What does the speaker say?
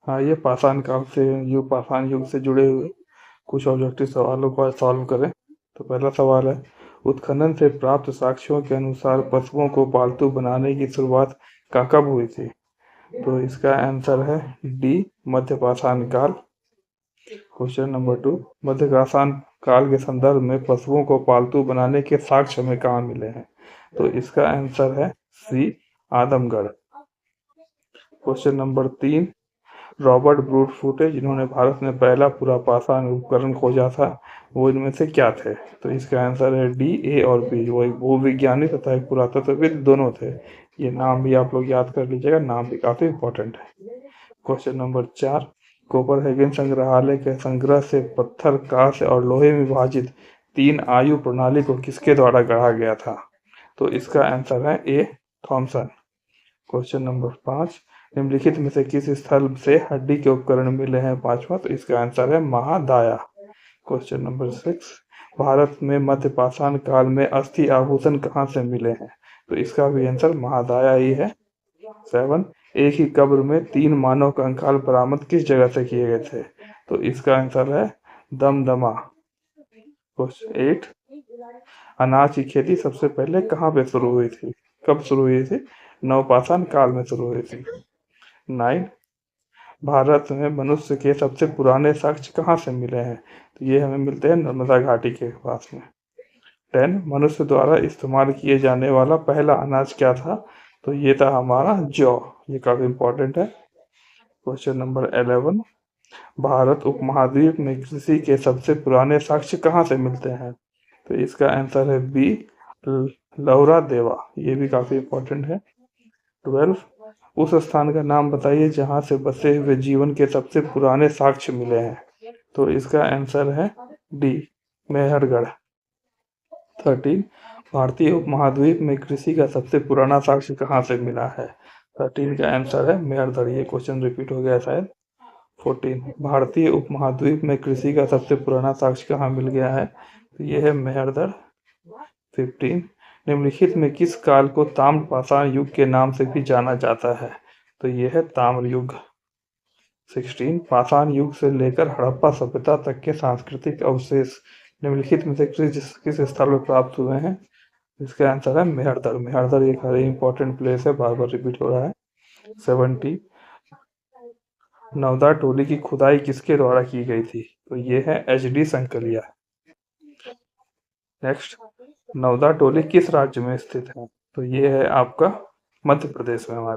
हाँ, ये पाषाण युग से जुड़े हुए कुछ ऑब्जेक्टिव सवालों को सॉल्व करें। तो पहला सवाल है, उत्खनन से प्राप्त साक्ष्यों के अनुसार पशुओं को पालतू बनाने की शुरुआत कब हुई थी? तो इसका आंसर है डी, मध्य पाषाण काल। क्वेश्चन नंबर 2, मध्य पाषाण काल के संदर्भ में पशुओं को पालतू बनाने के साक्ष्य हमें कहाँ मिले हैं? तो इसका आंसर है C, Adamgarh. Question number 3, Robert Bruce Foote जिन्होंने भारत में पहला पूरा पाषाण उपकरण खोजा था, वो इनमें से क्या थे? तो इसका आंसर है डी, ए और बी। वो एक भूविज्ञानी तथा एक पुरातत्वविद दोनों थे। ये नाम भी आप लोग याद कर लीजिएगा, नाम भी काफी इंपॉर्टेंट है। क्वेश्चन नंबर 4, कोपरहेगन संग्रहालय के संग्रह से पत्थर, कांस्य और लोहे में विभाजित 3 आयु प्रणाली को किसके द्वारा गढ़ा गया था? तो इसका आंसर है ए, थॉमसन। क्वेश्चन नंबर 5, निम्नलिखित में से किस स्थल से हड्डी के उपकरण मिले हैं? पांचवा, तो इसका आंसर है महादाया। क्वेश्चन नंबर 6, भारत में मध्य पाषाण काल में अस्थि आभूषण कहाँ से मिले हैं? तो इसका भी आंसर महादाया ही है। 7, एक ही कब्र में 3 मानव कंकाल बरामद किस जगह से किए गए थे? तो इसका आंसर है दमदमा। क्वेश्चन 8, अनाज की खेती सबसे पहले कहाँ पे शुरू हुई थी? कब शुरू हुई थी? नवपाषाण काल में शुरू हुई थी। 9, भारत में मनुष्य के सबसे पुराने साक्ष्य कहाँ से मिले हैं? तो ये हमें मिलते हैं नर्मदा घाटी के पास में। 10, मनुष्य द्वारा इस्तेमाल किए जाने वाला पहला अनाज क्या था? तो ये था हमारा जौ। ये काफी इंपॉर्टेंट है। क्वेश्चन नंबर 11, भारत उपमहाद्वीप में कृषि के सबसे पुराने साक्ष्य कहाँ से मिलते हैं? तो इसका आंसर है बी, लौरा देवा। ये भी काफी इंपॉर्टेंट है। 12, उस स्थान का नाम बताइए जहां से बसे हुए जीवन के सबसे पुराने साक्ष्य मिले हैं। तो इसका आंसर है डी, मेहरगढ़। 13, भारतीय उपमहाद्वीप में कृषि का सबसे पुराना साक्ष्य कहाँ से मिला है? 13 का आंसर है मेहरगढ़। ये क्वेश्चन रिपीट हो गया शायद। 14, भारतीय उपमहाद्वीप में कृषि का सबसे पुराना साक्ष्य कहाँ मिल गया है? तो ये है मेहरगढ़। 15, निम्नलिखित में किस काल को ताम्र पाषाण युग के नाम से भी जाना जाता है? तो ये है ताम्र युग। 16, पाषाण युग से लेकर हड़प्पा सभ्यता तक के सांस्कृतिक अवशेष निम्नलिखित में से किस स्थल में प्राप्त हुए हैं? इसका आंसर है मेहरगढ़। मेहरगढ़ एक हर इंपॉर्टेंट प्लेस है, बार बार रिपीट हो रहा है। 70, नवदा टोली की खुदाई किसके द्वारा की गई थी? तो ये है एच डी संकलिया। नेक्स्ट, नवदा टोली किस राज्य में स्थित है? तो ये है आपका मध्य प्रदेश में हमारे।